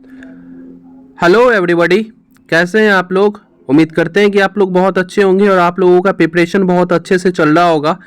Hello everybody, कैसे हैं आप लोग। उम्मीद करते हैं कि आप लोग बहुत अच्छे होंगे और आप लोगों का प्रिपरेशन बहुत अच्छे से चल रहा होगा।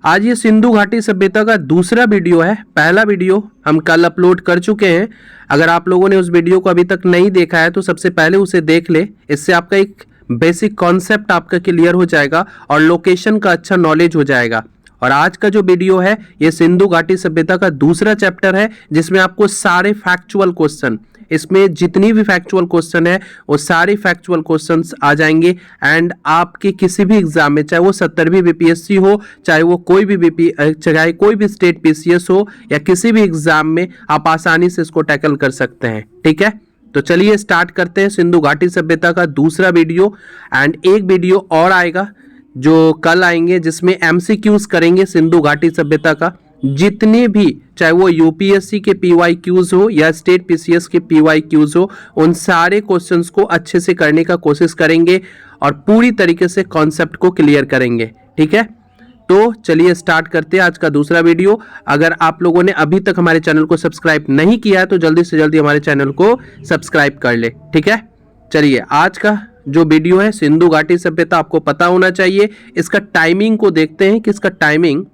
आज ये सिंधु घाटी सभ्यता का दूसरा वीडियो है। पहला वीडियो हम कल अपलोड कर चुके हैं। अगर आप लोगों ने उस वीडियो को अभी तक नहीं देखा है तो सबसे पहले उसे देख ले। इससे आपका एक बेसिक कॉन्सेप्ट आपका क्लियर हो जाएगा और लोकेशन का अच्छा नॉलेज हो जाएगा। और आज का जो वीडियो है ये सिंधु घाटी सभ्यता का दूसरा चैप्टर है, जिसमें आपको सारे फैक्चुअल क्वेश्चन, इसमें जितनी भी फैक्चुअल क्वेश्चन है वो सारे फैक्चुअल क्वेश्चंस आ जाएंगे। एंड आपके किसी भी एग्जाम में, चाहे वो 70वीं बीपीएससी हो, चाहे वो कोई भी चाहे कोई भी स्टेट पीसीएस हो, या किसी भी एग्जाम में आप आसानी से इसको टैकल कर सकते हैं। ठीक है, तो चलिए स्टार्ट करते हैं सिंधु घाटी सभ्यता का दूसरा वीडियो। एंड एक वीडियो और आएगा जो कल आएंगे, जिसमें एमसीक्यूज करेंगे सिंधु घाटी सभ्यता का। जितने भी, चाहे वो यूपीएससी के पीवाईक्यूज हो या स्टेट पीसीएस के पीवाईक्यूज हो, उन सारे क्वेश्चंस को अच्छे से करने का कोशिश करेंगे और पूरी तरीके से कॉन्सेप्ट को क्लियर करेंगे। ठीक है, तो चलिए स्टार्ट करते हैं आज का दूसरा वीडियो। अगर आप लोगों ने अभी तक हमारे चैनल को सब्सक्राइब नहीं किया है तो जल्दी से जल्दी हमारे चैनल को सब्सक्राइब कर ले। ठीक है, चलिए आज का जो वीडियो है सिंधु घाटी सभ्यता, आपको पता होना चाहिए। इसका टाइमिंग को देखते हैं कि इसका टाइमिंग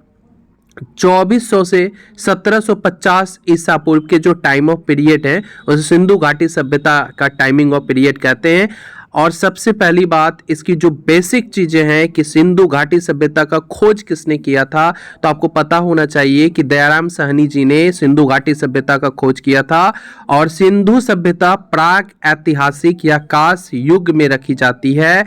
2400 से 1750 ईसा पूर्व के जो टाइम ऑफ पीरियड है उसे सिंधु घाटी सभ्यता का टाइमिंग ऑफ पीरियड कहते हैं। और सबसे पहली बात, इसकी जो बेसिक चीजें हैं कि सिंधु घाटी सभ्यता का खोज किसने किया था, तो आपको पता होना चाहिए कि दयाराम साहनी जी ने सिंधु घाटी सभ्यता का खोज किया था। और सिंधु सभ्यता प्राक ऐतिहासिक या कांस्य युग में रखी जाती है।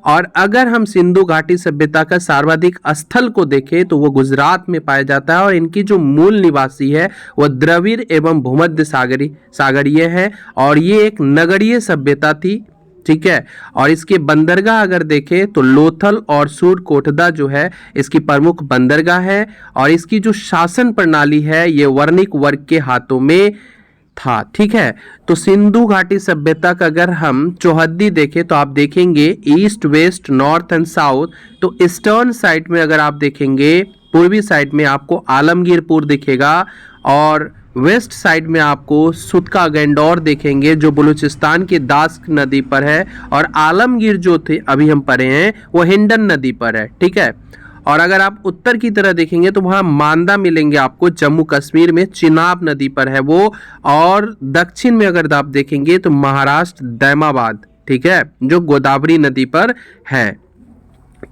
और अगर हम सिंधु घाटी सभ्यता का सर्वाधिक स्थल को देखें तो वो गुजरात में पाया जाता है। और इनकी जो मूल निवासी है वह द्रविड़ एवं भूमध्य सागरीय है और ये एक नगरीय सभ्यता थी। ठीक है, और इसके बंदरगाह अगर देखें तो लोथल और सूरकोटदा जो है इसकी प्रमुख बंदरगाह है। और इसकी जो शासन प्रणाली है ये वर्णिक वर्ग के हाथों में था। ठीक है, तो सिंधु घाटी सभ्यता का अगर हम चौहद्दी देखें तो आप देखेंगे east, west, north and south. तो ईस्टर्न साइड में अगर आप देखेंगे, पूर्वी साइड में आपको आलमगीरपुर दिखेगा और वेस्ट साइड में आपको सुतका गैंडौर देखेंगे जो बलूचिस्तान के दास्क नदी पर है। और आलमगीर जो थे अभी हम पढ़े हैं वो हिंडन नदी पर है। ठीक है, और अगर आप उत्तर की तरह देखेंगे तो वहाँ मांदा मिलेंगे आपको, जम्मू कश्मीर में चिनाब नदी पर है वो। और दक्षिण में अगर आप देखेंगे तो महाराष्ट्र दैमाबाद, ठीक है, जो गोदावरी नदी पर है।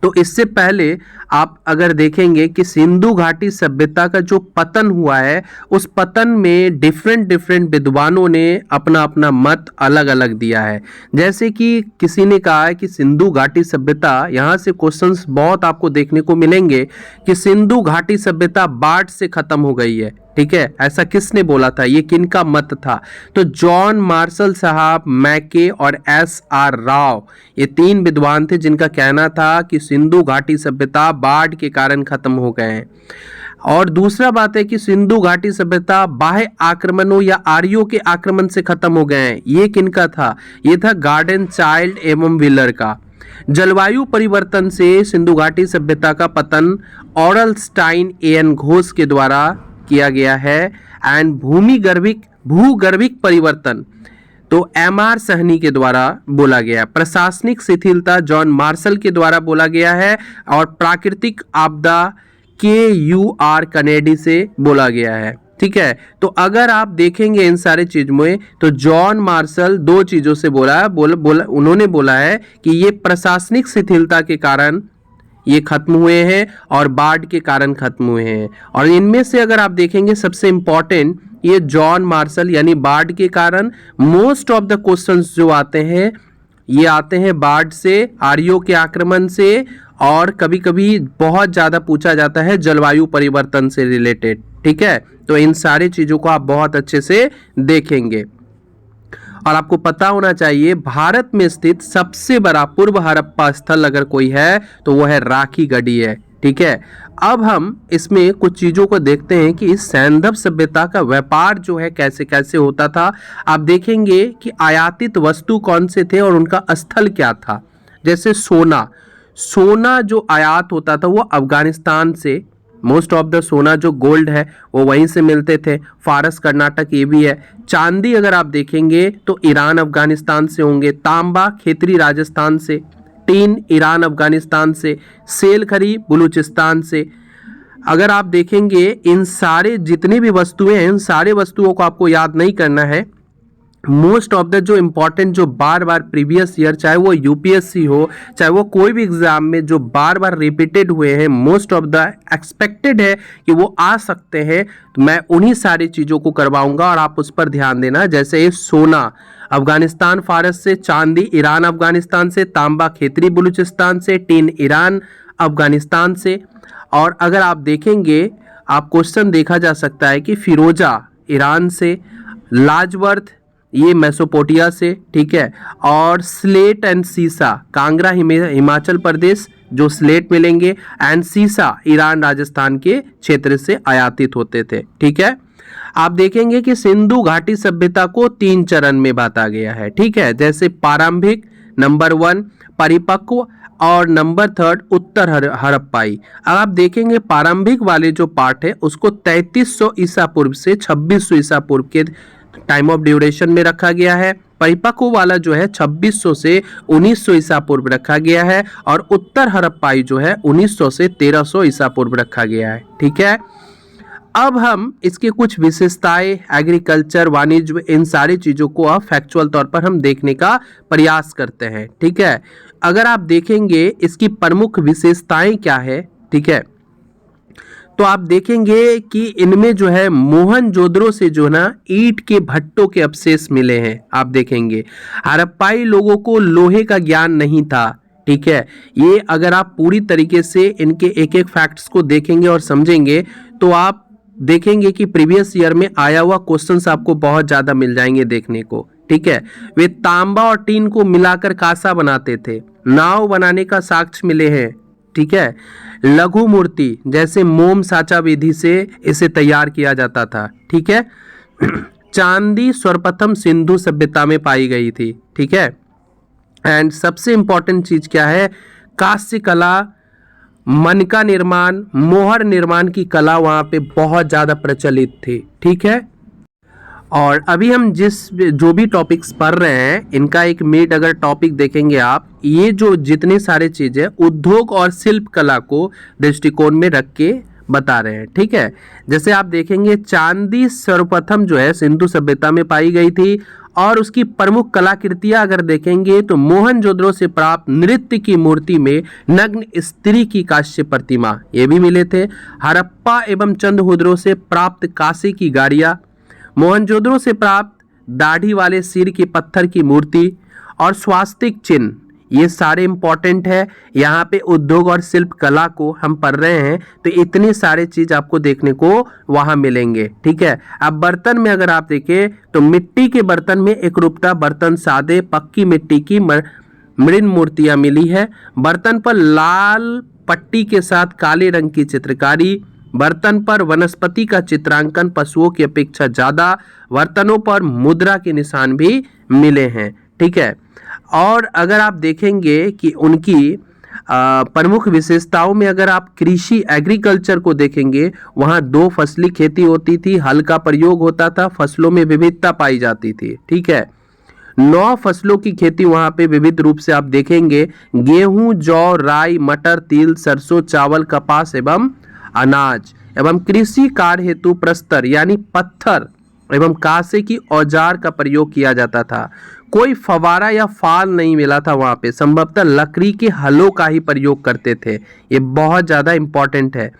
तो इससे पहले आप अगर देखेंगे कि सिंधु घाटी सभ्यता का जो पतन हुआ है उस पतन में डिफरेंट विद्वानों ने अपना अपना मत अलग अलग दिया है। जैसे कि किसी ने कहा है कि सिंधु घाटी सभ्यता, यहाँ से क्वेश्चंस बहुत आपको देखने को मिलेंगे कि सिंधु घाटी सभ्यता बाढ़ से खत्म हो गई है। ठीक है, ऐसा किसने बोला था, ये किनका मत था। तो जॉन मार्शल साहब, मैके और SR राव, ये तीन विद्वान थे जिनका कहना था कि सिंधु घाटी सभ्यता बाढ़ के कारण खत्म हो गए हैं। और दूसरा बात है कि सिंधु घाटी सभ्यता बाह्य आक्रमणों या आर्यों के आक्रमण से खत्म हो गए हैं। ये किनका था, ये था गार्डन चाइल्ड एवं व्हीलर का। जलवायु परिवर्तन से सिंधु घाटी सभ्यता का पतन ऑरलस्टाइन AN घोष के द्वारा किया गया है। एंड भूगर्भिक परिवर्तन तो MR साहनी के द्वारा बोला गया। प्रशासनिक शिथिलता जॉन मार्शल के द्वारा बोला गया है। और प्राकृतिक आपदा KUR कनेडी से बोला गया है। ठीक है, तो अगर आप देखेंगे इन सारे चीज में तो जॉन मार्शल दो चीजों से उन्होंने बोला है कि ये प्रशासनिक शिथिलता के कारण ये खत्म हुए हैं और बाढ़ के कारण खत्म हुए हैं। और इनमें से अगर आप देखेंगे सबसे इंपॉर्टेंट ये जॉन मार्शल, यानी बाढ़ के कारण मोस्ट ऑफ द क्वेश्चंस जो आते हैं ये आते हैं बाढ़ से, आर्यों के आक्रमण से, और कभी कभी बहुत ज़्यादा पूछा जाता है जलवायु परिवर्तन से रिलेटेड। ठीक है, तो इन सारी चीज़ों को आप बहुत अच्छे से देखेंगे। और आपको पता होना चाहिए भारत में स्थित सबसे बड़ा पूर्व हड़प्पा स्थल अगर कोई है तो वो है राखी गढ़ी है। ठीक है, अब हम इसमें कुछ चीज़ों को देखते हैं कि इस सैंधव सभ्यता का व्यापार जो है कैसे कैसे होता था। आप देखेंगे कि आयातित वस्तु कौन से थे और उनका स्थल क्या था। जैसे सोना जो आयात होता था वो अफगानिस्तान से मोस्ट ऑफ द सोना जो गोल्ड है वो वहीं से मिलते थे। फारस कर्नाटक ये भी है। चांदी अगर आप देखेंगे तो ईरान अफगानिस्तान से होंगे। तांबा खेतरी राजस्थान से। टीन ईरान अफगानिस्तान से। सेल खरी बलूचिस्तान से। अगर आप देखेंगे इन सारे जितनी भी वस्तुएं हैं, इन सारे वस्तुओं को आपको याद नहीं करना है। मोस्ट ऑफ द जो इम्पोर्टेंट जो बार बार प्रीवियस ईयर, चाहे वो यूपीएससी हो चाहे वो कोई भी एग्जाम में जो बार बार रिपीटेड हुए हैं, मोस्ट ऑफ द एक्सपेक्टेड है कि वो आ सकते हैं, तो मैं उन्हीं सारी चीज़ों को करवाऊंगा और आप उस पर ध्यान देना। जैसे ये सोना अफगानिस्तान फारस से, चांदी ईरान अफगानिस्तान से, तांबा खेतरी बलूचिस्तान से, टीन ईरान अफगानिस्तान से। और अगर आप देखेंगे, आप क्वेश्चन देखा जा सकता है कि फिरोजा ईरान से, लाजवर्थ ये मेसोपोटामिया से, ठीक है, और स्लेट एंड सीसा कांगड़ा हिमाचल प्रदेश जो स्लेट मिलेंगे, एंड सीसा ईरान राजस्थान के क्षेत्र से आयातित होते थे, ठीक है। आप देखेंगे कि सिंधु घाटी सभ्यता को 3 चरण में बांटा गया है, ठीक है, जैसे प्रारंभिक नंबर 1, परिपक्व और नंबर 3 उत्तर हड़प्पाई। अब आप देखेंगे प्रारंभिक वाले जो पार्ट है उसको 3300 ईसा पूर्व से 2600 ईसा पूर्व के टाइम ऑफ ड्यूरेशन में रखा गया है। परिपक्व वाला जो है 2600 से 1900 ईसा पूर्व रखा गया है, और उत्तर हड़प्पाई जो है 1900 से 1300 ईसा पूर्व रखा गया है, ठीक है। अब हम इसके कुछ विशेषताएं, एग्रीकल्चर, वाणिज्य, इन सारी चीजों को अब फैक्चुअल तौर पर हम देखने का प्रयास करते हैं, ठीक है। अगर आप देखेंगे इसकी प्रमुख विशेषताएं क्या है, ठीक है, तो आप देखेंगे कि इनमें जो है मोहनजोदड़ो से जो ना ईंट के भट्टों के अवशेष मिले हैं। आप देखेंगे हड़प्पाई लोगों को लोहे का ज्ञान नहीं था, ठीक है। ये अगर आप पूरी तरीके से इनके एक एक फैक्ट्स को देखेंगे और समझेंगे तो आप देखेंगे कि प्रीवियस ईयर में आया हुआ क्वेश्चंस आपको बहुत ज्यादा मिल जाएंगे देखने को, ठीक है। वे तांबा और टीन को मिलाकर कांसा बनाते थे। नाव बनाने का साक्ष्य मिले हैं, ठीक है। लघु मूर्ति जैसे मोम साचा विधि से इसे तैयार किया जाता था, ठीक है। चांदी सर्वप्रथम सिंधु सभ्यता में पाई गई थी, ठीक है। एंड सबसे इंपॉर्टेंट चीज क्या है, कांस्य कला, मनका निर्माण, मोहर निर्माण की कला वहां पे बहुत ज्यादा प्रचलित थी, ठीक है। और अभी हम जो भी टॉपिक्स पढ़ रहे हैं इनका एक मिनट अगर टॉपिक देखेंगे आप, ये जो जितने सारे चीजें उद्योग और शिल्प कला को दृष्टिकोण में रख के बता रहे हैं, ठीक है। जैसे आप देखेंगे चांदी सर्वप्रथम जो है सिंधु सभ्यता में पाई गई थी, और उसकी प्रमुख कलाकृतियां अगर देखेंगे तो मोहनजोदड़ो से प्राप्त नृत्य की मूर्ति में नग्न स्त्री की कांस्य प्रतिमा ये भी मिले थे। हड़प्पा एवं चंद्रहुदरो से प्राप्त कांसे की गाड़ियां, मोहनजोदड़ो से प्राप्त दाढ़ी वाले सिर की पत्थर की मूर्ति और स्वास्तिक चिन्ह, ये सारे इंपॉर्टेंट है। यहाँ पे उद्योग और शिल्प कला को हम पढ़ रहे हैं तो इतने सारे चीज आपको देखने को वहां मिलेंगे, ठीक है। अब बर्तन में अगर आप देखें तो मिट्टी के बर्तन में एक रूपता बर्तन, सादे पक्की मिट्टी की मृण मूर्तियां मिली है। बर्तन पर लाल पट्टी के साथ काले रंग की चित्रकारी, बर्तन पर वनस्पति का चित्रांकन पशुओं की अपेक्षा ज्यादा, बर्तनों पर मुद्रा के निशान भी मिले हैं, ठीक है। और अगर आप देखेंगे कि उनकी प्रमुख विशेषताओं में अगर आप कृषि एग्रीकल्चर को देखेंगे, वहां 2 फसली खेती होती थी, हल का प्रयोग होता था, फसलों में विविधता पाई जाती थी, ठीक है। 9 फसलों की खेती वहां पे विविध रूप से आप देखेंगे, गेहूं, जौ, राई, मटर, तिल, सरसों, चावल, कपास एवं अनाज। एवं कृषि कार्य हेतु प्रस्तर यानी पत्थर एवं कांसे की औजार का प्रयोग किया जाता था। कोई फवारा या फाल नहीं मिला था वहां पे, संभवतः लकड़ी के हलों का ही प्रयोग करते थे। ये बहुत ज्यादा इंपॉर्टेंट है।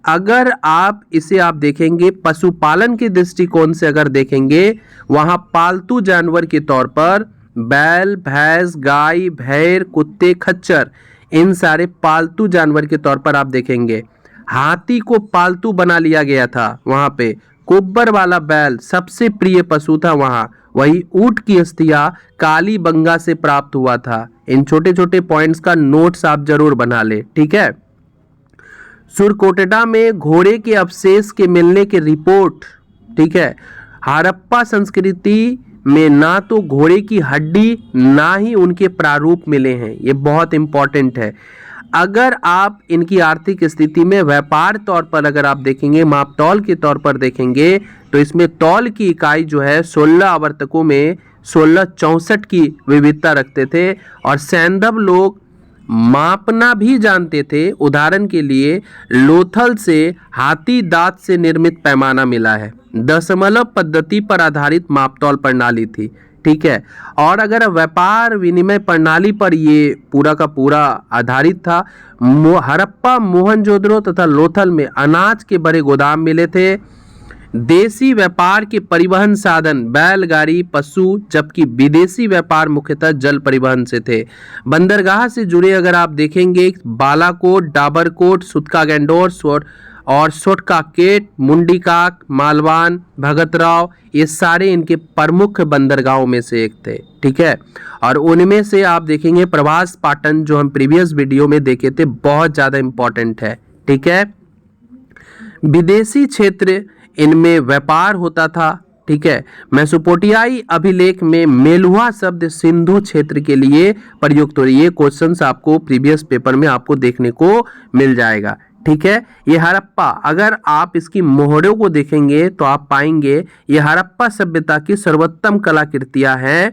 अगर आप इसे आप देखेंगे पशुपालन के दृष्टिकोण से अगर देखेंगे, वहां पालतू जानवर के तौर पर बैल, भैंस, गाय, भेड़, कुत्ते, खच्चर, इन सारे पालतू जानवर के तौर पर आप देखेंगे। हाथी को पालतू बना लिया गया था वहां पे। कुब्बर वाला बैल सबसे प्रिय पशु था वहां। वही ऊंट की अस्थियां काली बंगा से प्राप्त हुआ था। इन छोटे छोटे पॉइंट्स का नोट्स आप जरूर बना ले, ठीक है। सुरकोटेडा में घोड़े के अवशेष के मिलने की रिपोर्ट, ठीक है। हड़प्पा संस्कृति में ना तो घोड़े की हड्डी ना ही उनके प्रारूप मिले हैं, ये बहुत इंपॉर्टेंट है। अगर आप इनकी आर्थिक स्थिति में व्यापार तौर पर अगर आप देखेंगे, मापतौल के तौर पर देखेंगे, तो इसमें तौल की इकाई जो है 16 आवर्तकों में 1664 की विविधता रखते थे। और सैंधव लोग मापना भी जानते थे। उदाहरण के लिए लोथल से हाथी दांत से निर्मित पैमाना मिला है। दशमलव पद्धति पर आधारित मापतौल प्रणाली थी। ठीक है। और अगर व्यापार विनिमय प्रणाली पर ये पूरा का पूरा आधारित था। हड़प्पा, मोहनजोदड़ो तथा लोथल में अनाज के बड़े गोदाम मिले थे। देसी व्यापार के परिवहन साधन बैलगाड़ी, पशु, जबकि विदेशी व्यापार मुख्यतः जल परिवहन से थे। बंदरगाह से जुड़े अगर आप देखेंगे, बालाकोट, डाबरकोट, सुतकागेंडोर और सोटकाकेट, मुंडीकाक, मालवान, भगतराव, ये सारे इनके प्रमुख बंदरगाहों में से एक थे। ठीक है। और उनमें से आप देखेंगे प्रवास पाटन, जो हम प्रीवियस वीडियो में देखे थे, बहुत ज़्यादा इम्पोर्टेंट है। ठीक है। विदेशी क्षेत्र इनमें व्यापार होता था। ठीक है। मेसोपोटामियाई अभिलेख में मेलुहा शब्द सिंधु क्षेत्र के लिए प्रयुक्त हो रही है। क्वेश्चंस आपको प्रीवियस पेपर में आपको देखने को मिल जाएगा। ठीक है। ये हड़प्पा, अगर आप इसकी मोहरों को देखेंगे तो आप पाएंगे ये हड़प्पा सभ्यता की सर्वोत्तम कलाकृतियां हैं।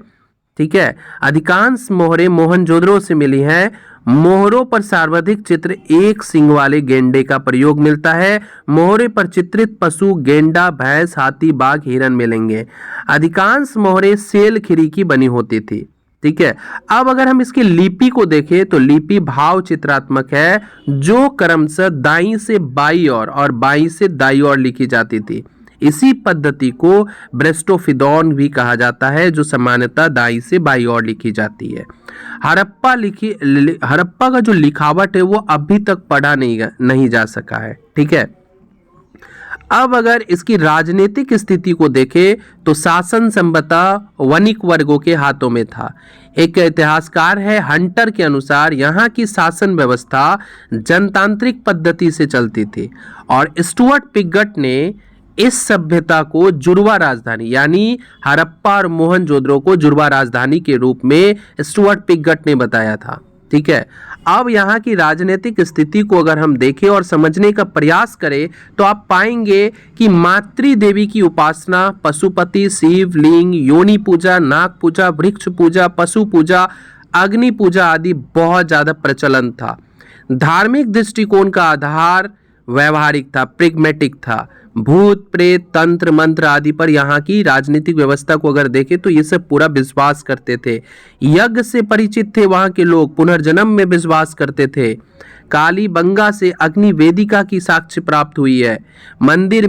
ठीक है। अधिकांश मोहरें मोहनजोदड़ो से मिली हैं। मोहरों पर सर्वाधिक चित्र एक सींग वाले गेंडे का प्रयोग मिलता है। मोहरे पर चित्रित पशु गेंडा, भैंस, हाथी, बाघ, हिरन मिलेंगे। अधिकांश मोहरें सेल खीरी की बनी होती थी। ठीक है। अब अगर हम इसकी लिपि को देखें तो लिपि भाव चित्रात्मक है, जो क्रमशः दाईं से बाईं ओर और बाईं से दाईं ओर लिखी जाती थी। इसी पद्धति को ब्रेस्टोफिदौन भी कहा जाता है, जो सामान्यतः दाईं से बाईं ओर लिखी जाती है। हड़प्पा का जो लिखावट है वो अभी तक पढ़ा नहीं जा सका है। ठीक है। अब अगर इसकी राजनीतिक स्थिति को देखें तो शासन संभवतः वणिक वर्गों के हाथों में था। एक इतिहासकार है हंटर के अनुसार यहाँ की शासन व्यवस्था जनतांत्रिक पद्धति से चलती थी। और स्टुअर्ट पिगट ने इस सभ्यता को जुड़वा राजधानी, यानी हड़प्पा और मोहनजोदड़ो को जुड़वा राजधानी के रूप में स्टुअर्ट पिगट ने बताया था। ठीक है। अब यहाँ की राजनीतिक स्थिति को अगर हम देखें और समझने का प्रयास करें तो आप पाएंगे कि मातृ देवी की उपासना, पशुपति, शिव लिंग, योनि पूजा, नाग पूजा, वृक्ष पूजा, पशु पूजा, अग्नि पूजा आदि बहुत ज़्यादा प्रचलन था। धार्मिक दृष्टिकोण का आधार व्यवहारिक था, प्रेगमेटिक था। भूत प्रेत, तंत्र मंत्र आदि पर यहाँ की राजनीतिक व्यवस्था को अगर देखें तो ये सब पूरा विश्वास करते थे। यज्ञ से परिचित थे वहाँ के लोग, पुनर्जन्म में विश्वास करते थे। काली बंगा से अग्नि वेदिका की साक्ष्य प्राप्त हुई है। मंदिर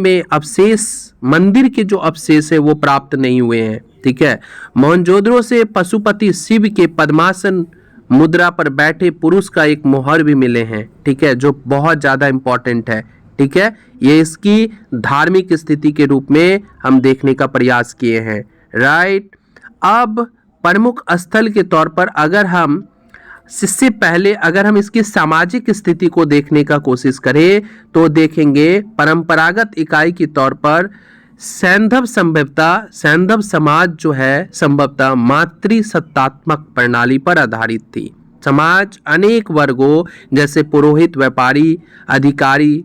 के जो अवशेष है वो प्राप्त नहीं हुए हैं। ठीक है। मोहनजोदड़ो से पशुपति शिव के पद्मासन मुद्रा पर बैठे पुरुष का एक मोहर भी मिले हैं। ठीक है। जो बहुत ज्यादा इंपॉर्टेंट है। ठीक है। ये इसकी धार्मिक स्थिति के रूप में हम देखने का प्रयास किए हैं। राइट। अब प्रमुख स्थल के तौर पर अगर हम इससे पहले अगर हम इसकी सामाजिक स्थिति को देखने का कोशिश करें तो देखेंगे परंपरागत इकाई के तौर पर सैंधव समाज जो है संभवतः मातृसत्तात्मक प्रणाली पर आधारित थी। समाज अनेक वर्गों जैसे पुरोहित, व्यापारी, अधिकारी,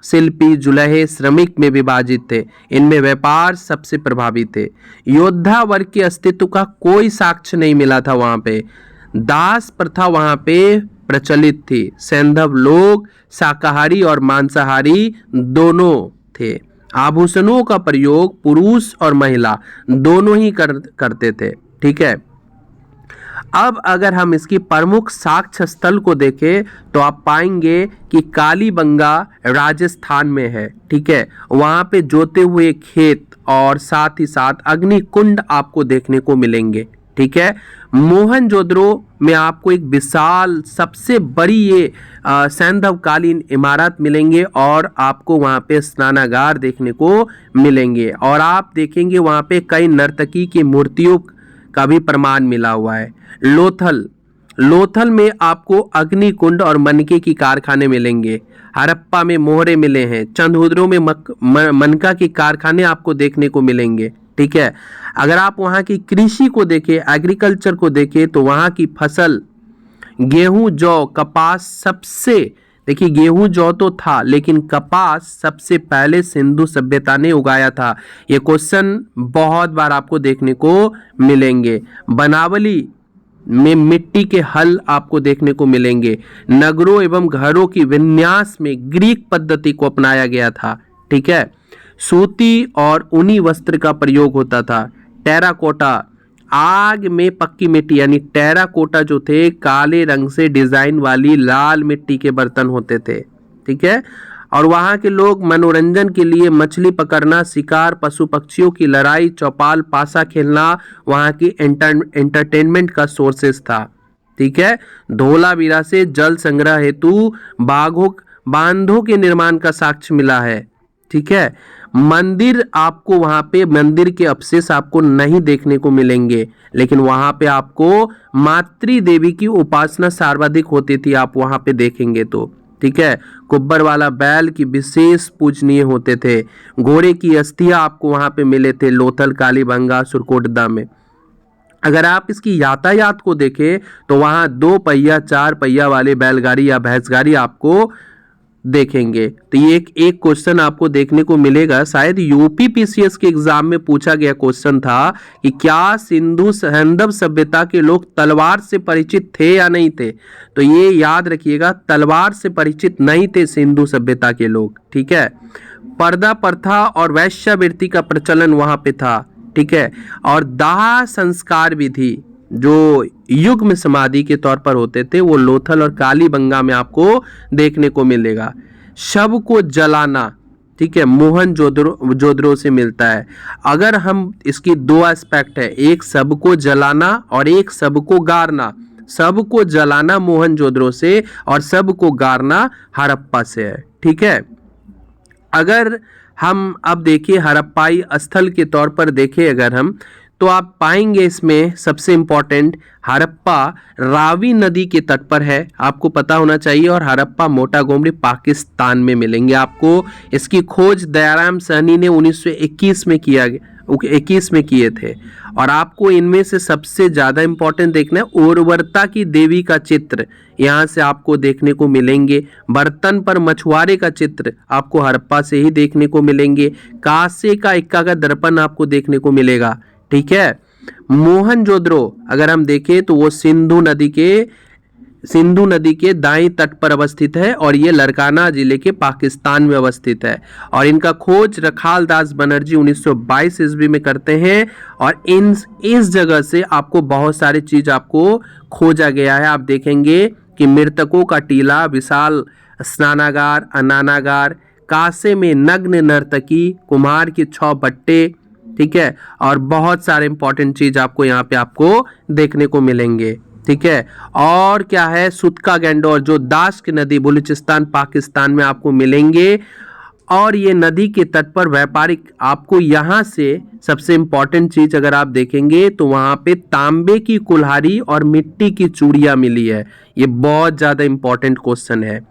शिल्पी, जुलहे, श्रमिक में विभाजित थे। इनमें व्यापार सबसे प्रभावी थे। योद्धा वर्ग के अस्तित्व का कोई साक्ष्य नहीं मिला था। वहां पे दास प्रथा वहां पे प्रचलित थी। सैंधव लोग शाकाहारी और मांसाहारी दोनों थे। आभूषणों का प्रयोग पुरुष और महिला दोनों ही करते थे। ठीक है। अब अगर हम इसकी प्रमुख साक्ष्य स्थल को देखें तो आप पाएंगे कि कालीबंगा राजस्थान में है। ठीक है। वहाँ पे जोते हुए खेत और साथ ही साथ अग्नि कुंड आपको देखने को मिलेंगे। ठीक है। मोहनजोदड़ो में आपको एक विशाल सबसे बड़ी ये सैंधवकालीन इमारत मिलेंगे और आपको वहाँ पे स्नानागार देखने को मिलेंगे। और आप देखेंगे वहाँ पे कई नर्तकी की मूर्तियों का भी प्रमाण मिला हुआ है। लोथल में आपको अग्नि कुंड और मनके की कारखाने मिलेंगे। हड़प्पा में मोहरे मिले हैं। चंदहुदरो में मनका के कारखाने आपको देखने को मिलेंगे। ठीक है। अगर आप वहाँ की कृषि को देखें, एग्रीकल्चर को देखें तो वहाँ की फसल गेहूं, जौ, कपास सबसे, देखिए गेहूं जौ तो था लेकिन कपास सबसे पहले सिंधु सभ्यता ने उगाया था। ये क्वेश्चन बहुत बार आपको देखने को मिलेंगे। बनावली में मिट्टी के हल आपको देखने को मिलेंगे। नगरों एवं घरों की विन्यास में ग्रीक पद्धति को अपनाया गया था। ठीक है। सूती और ऊनी वस्त्र का प्रयोग होता था। टेराकोटा, आग में पक्की मिट्टी यानी टेराकोटा जो थे काले रंग से डिजाइन वाली लाल मिट्टी के बर्तन होते थे। ठीक है। और वहाँ के लोग मनोरंजन के लिए मछली पकड़ना, शिकार, पशु पक्षियों की लड़ाई, चौपाल, पासा खेलना वहाँ की एंटरटेनमेंट का सोर्सेस था। ठीक है। धोलावीरा से जल संग्रह हेतु बांधों के निर्माण का साक्ष्य मिला है। ठीक है। मंदिर, आपको वहां पे मंदिर के अवशेष आपको नहीं देखने को मिलेंगे, लेकिन वहां पे आपको मातृ देवी की उपासना सर्वाधिक होती थी, आप वहां पे देखेंगे तो। ठीक है। कुब्बर वाला बैल की विशेष पूजनीय होते थे। घोड़े की अस्थियां आपको वहां पे मिले थे लोथल, कालीबंगा, सुरकोटदा में। अगर आप इसकी यातायात को देखें तो वहां 2 पहिया 4 पहिया वाले बैलगाड़ी या भैंसगाड़ी आपको देखेंगे। तो ये एक क्वेश्चन आपको देखने को मिलेगा, शायद यूपी पीसीएस के एग्जाम में पूछा गया क्वेश्चन था कि क्या सिंधु सैंधव सभ्यता के लोग तलवार से परिचित थे या नहीं थे। तो ये याद रखिएगा, तलवार से परिचित नहीं थे सिंधु सभ्यता के लोग। ठीक है। पर्दा प्रथा और वैश्यावृत्ति का प्रचलन वहां पे था। ठीक है। और दाह संस्कार विधि जो युग्म समाधि के तौर पर होते थे वो लोथल और कालीबंगा में आपको देखने को मिलेगा। शव को जलाना, ठीक है, मोहनजोदड़ो से मिलता है। अगर हम इसकी 2 एस्पेक्ट है, एक शव को जलाना और एक शव को गाड़ना। शव को जलाना मोहनजोदड़ो से और शव को गाड़ना हड़प्पा से है। ठीक है। अगर हम अब देखिए हड़प्पाई स्थल के तौर पर देखें अगर हम, तो आप पाएंगे इसमें सबसे इंपॉर्टेंट हड़प्पा रावी नदी के तट पर है, आपको पता होना चाहिए। और हड़प्पा मोटागोमरी पाकिस्तान में मिलेंगे आपको। इसकी खोज दयाराम सहनी ने 1921 में किए थे। और आपको इनमें से सबसे ज्यादा इंपॉर्टेंट देखना है उर्वरता की देवी का चित्र यहाँ से आपको देखने को मिलेंगे। बर्तन पर मछुआरे का चित्र आपको हड़प्पा से ही देखने को मिलेंगे। कांसे का इक्का का दर्पण आपको देखने को मिलेगा। ठीक है। मोहनजोदड़ो अगर हम देखें तो वो सिंधु नदी के दाईं तट पर अवस्थित है और ये लरकाना जिले के पाकिस्तान में अवस्थित है। और इनका खोज रखाल दास बनर्जी 1922 ईस्वी में करते हैं। और इस जगह से आपको बहुत सारी चीज आपको खोजा गया है। आप देखेंगे कि मृतकों का टीला, विशाल स्नानागार, अनानागार, कासे में नग्न नर्तकी, कुम्हार की 6 बट्टे। ठीक है। और बहुत सारे इंपॉर्टेंट चीज आपको यहाँ पे आपको देखने को मिलेंगे। ठीक है। और क्या है, सुतका गैंडोर जो दाश्क नदी बलूचिस्तान पाकिस्तान में आपको मिलेंगे। और ये नदी के तट पर व्यापारिक, आपको यहाँ से सबसे इंपॉर्टेंट चीज अगर आप देखेंगे तो वहां पे तांबे की कुल्हाड़ी और मिट्टी की चूड़ियां मिली है। ये बहुत ज्यादा इंपॉर्टेंट क्वेश्चन है।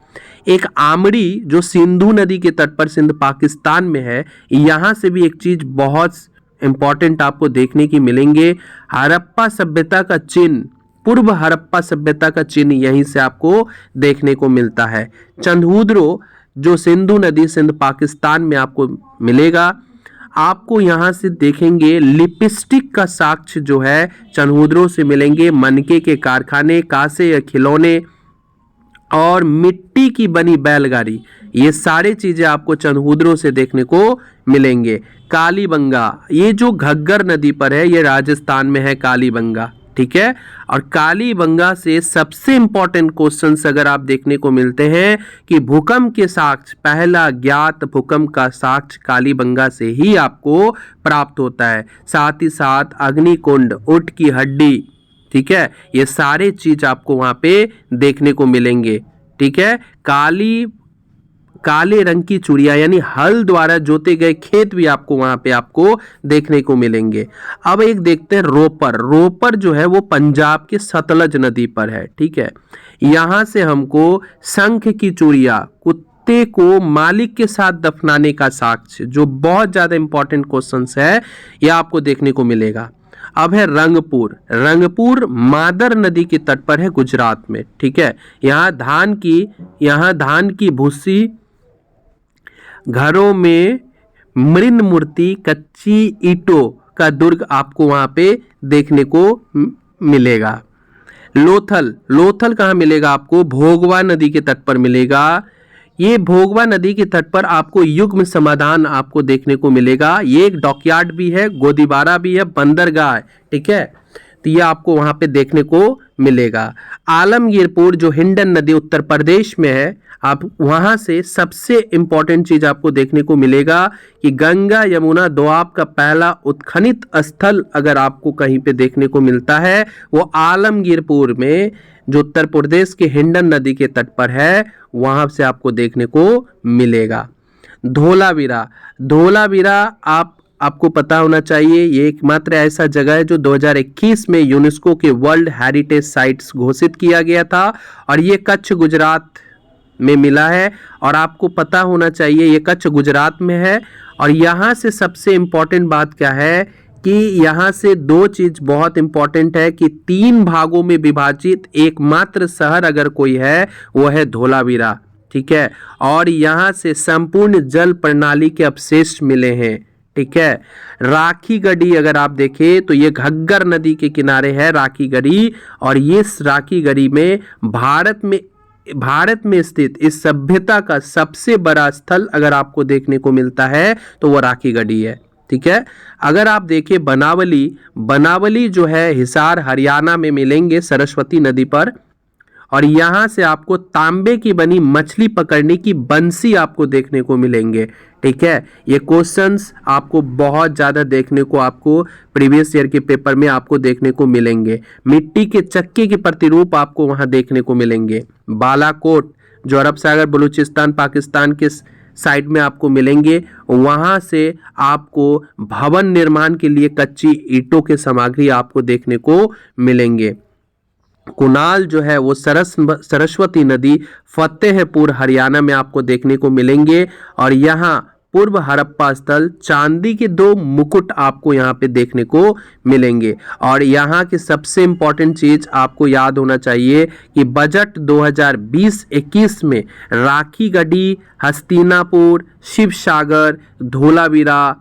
एक आमड़ी जो सिंधु नदी के तट पर सिंध पाकिस्तान में है, यहाँ से भी एक चीज बहुत इंपॉर्टेंट आपको देखने की मिलेंगे। हड़प्पा सभ्यता का चिन्ह, पूर्व हड़प्पा सभ्यता का चिन्ह यहीं से आपको देखने को मिलता है। चंदहुद्रो जो सिंधु नदी सिंध पाकिस्तान में आपको मिलेगा। आपको यहाँ से देखेंगे लिपस्टिक का साक्ष्य जो है चंदहुद्रो से मिलेंगे। मनके के कारखाने, कांसे या खिलौने और मिट्टी की बनी बैलगाड़ी, ये सारे चीजें आपको चंदहुद्रो से देखने को मिलेंगे। कालीबंगा, ये जो घग्गर नदी पर है, ये राजस्थान में है कालीबंगा। ठीक है। और कालीबंगा से सबसे इंपॉर्टेंट क्वेश्चंस अगर आप देखने को मिलते हैं कि भूकंप के साक्ष्य, पहला ज्ञात भूकंप का साक्ष्य कालीबंगा से ही आपको प्राप्त होता है। साथ ही साथ अग्निकुंड, ऊंट की हड्डी, ठीक है, ये सारे चीज आपको वहां पे देखने को मिलेंगे। ठीक है। काले रंग की चूड़ियां यानी हल द्वारा जोते गए खेत भी आपको वहां पे आपको देखने को मिलेंगे। अब एक देखते हैं रोपर जो है वो पंजाब के सतलज नदी पर है। ठीक है। यहां से हमको शंख की चूड़ियां, कुत्ते को मालिक के साथ दफनाने का साक्ष्य, जो बहुत ज्यादा इंपॉर्टेंट क्वेश्चन है, यह आपको देखने को मिलेगा। अब है रंगपुर। रंगपुर मादर नदी के तट पर है गुजरात में, ठीक है। यहाँ धान की भूसी, घरों में मृण मूर्ति, कच्ची ईंटों का दुर्ग आपको वहां पे देखने को मिलेगा। लोथल कहाँ मिलेगा आपको? भोगवा नदी के तट पर मिलेगा। ये भोगवा नदी के तट पर आपको युग्म समाधान आपको देखने को मिलेगा। ये एक डॉकयार्ड भी है, गोदीबारा भी है, बंदरगाह है, ठीक है। तो ये आपको वहां पे देखने को मिलेगा। आलमगीरपुर जो हिंडन नदी उत्तर प्रदेश में है, आप वहां से सबसे इंपॉर्टेंट चीज आपको देखने को मिलेगा कि गंगा यमुना दोआब का पहला उत्खनित स्थल अगर आपको कहीं पे देखने को मिलता है वो आलमगीरपुर में, जो उत्तर प्रदेश के हिंडन नदी के तट पर है, वहां से आपको देखने को मिलेगा। धोलावीरा आपको पता होना चाहिए, ये एकमात्र ऐसा जगह है जो 2021 में यूनेस्को के वर्ल्ड हेरिटेज साइट्स घोषित किया गया था और ये कच्छ गुजरात में मिला है। और आपको पता होना चाहिए ये कच्छ गुजरात में है। और यहाँ से सबसे इम्पोर्टेंट बात क्या है कि यहाँ से दो चीज बहुत इंपॉर्टेंट है कि 3 भागों में विभाजित एकमात्र शहर अगर कोई है वो है धोलावीरा, ठीक है। और यहाँ से संपूर्ण जल प्रणाली के अवशेष मिले हैं, ठीक है। राखीगढ़ी अगर आप देखें तो ये घग्गर नदी के किनारे है राखीगढ़ी, और ये राखीगढ़ी में भारत में स्थित इस सभ्यता का सबसे बड़ा स्थल अगर आपको देखने को मिलता है तो वो राखीगढ़ी है, ठीक है। अगर आप देखें बनावली जो है हिसार हरियाणा में मिलेंगे सरस्वती नदी पर, और यहाँ से आपको तांबे की बनी मछली पकड़ने की बंसी आपको देखने को मिलेंगे, ठीक है। ये क्वेश्चंस आपको बहुत ज़्यादा देखने को आपको प्रीवियस ईयर के पेपर में आपको देखने को मिलेंगे। मिट्टी के चक्के के प्रतिरूप आपको वहाँ देखने को मिलेंगे। बालाकोट जो अरब सागर बलूचिस्तान पाकिस्तान के साइड में आपको मिलेंगे, वहाँ से आपको भवन निर्माण के लिए कच्ची ईंटों के सामग्री आपको देखने को मिलेंगे। कुनाल जो है वो सरस्वती नदी फतेहपुर हरियाणा में आपको देखने को मिलेंगे। और यहाँ पूर्व हड़प्पा स्थल चांदी के 2 मुकुट आपको यहाँ पे देखने को मिलेंगे। और यहाँ की सबसे इम्पोर्टेंट चीज आपको याद होना चाहिए कि बजट 2020-21 में राखीगढ़ी, हस्तिनापुर, शिवसागर, धोलावीरा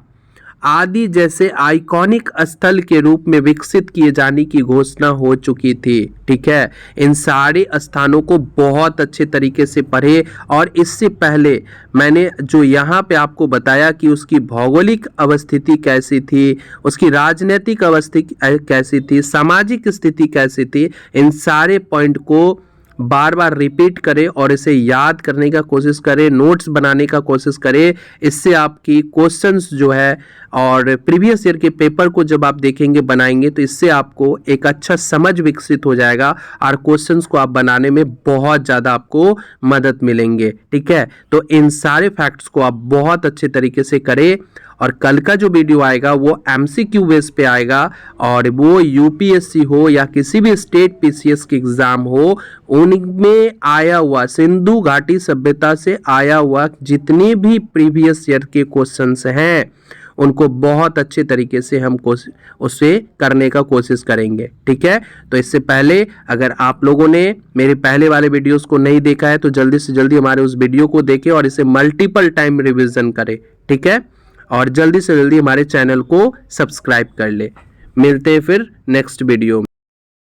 आदि जैसे आइकॉनिक स्थल के रूप में विकसित किए जाने की घोषणा हो चुकी थी, ठीक है। इन सारे स्थानों को बहुत अच्छे तरीके से पढ़े। और इससे पहले मैंने जो यहाँ पे आपको बताया कि उसकी भौगोलिक अवस्थिति कैसी थी, उसकी राजनीतिक अवस्थिति कैसी थी, सामाजिक स्थिति कैसी थी, इन सारे पॉइंट को बार बार रिपीट करें और इसे याद करने का कोशिश करें, नोट्स बनाने का कोशिश करें। इससे आपकी क्वेश्चंस जो है और प्रीवियस ईयर के पेपर को जब आप देखेंगे बनाएंगे तो इससे आपको एक अच्छा समझ विकसित हो जाएगा और क्वेश्चंस को आप बनाने में बहुत ज़्यादा आपको मदद मिलेंगे, ठीक है। तो इन सारे फैक्ट्स को आप बहुत अच्छे तरीके से करें। और कल का जो वीडियो आएगा वो MCQ बेस पे आएगा, और वो UPSC हो या किसी भी स्टेट PCS के एग्जाम हो, उनमें आया हुआ सिंधु घाटी सभ्यता से आया हुआ जितने भी प्रीवियस ईयर के क्वेश्चंस हैं उनको बहुत अच्छे तरीके से हम उसे करने का कोशिश करेंगे, ठीक है। तो इससे पहले अगर आप लोगों ने मेरे पहले वाले वीडियोस को नहीं देखा है तो जल्दी से जल्दी हमारे उस वीडियो को देखें और इसे मल्टीपल टाइम रिवीजन करें, ठीक है। और जल्दी से जल्दी हमारे चैनल को सब्सक्राइब कर ले। मिलते हैं फिर नेक्स्ट वीडियो में।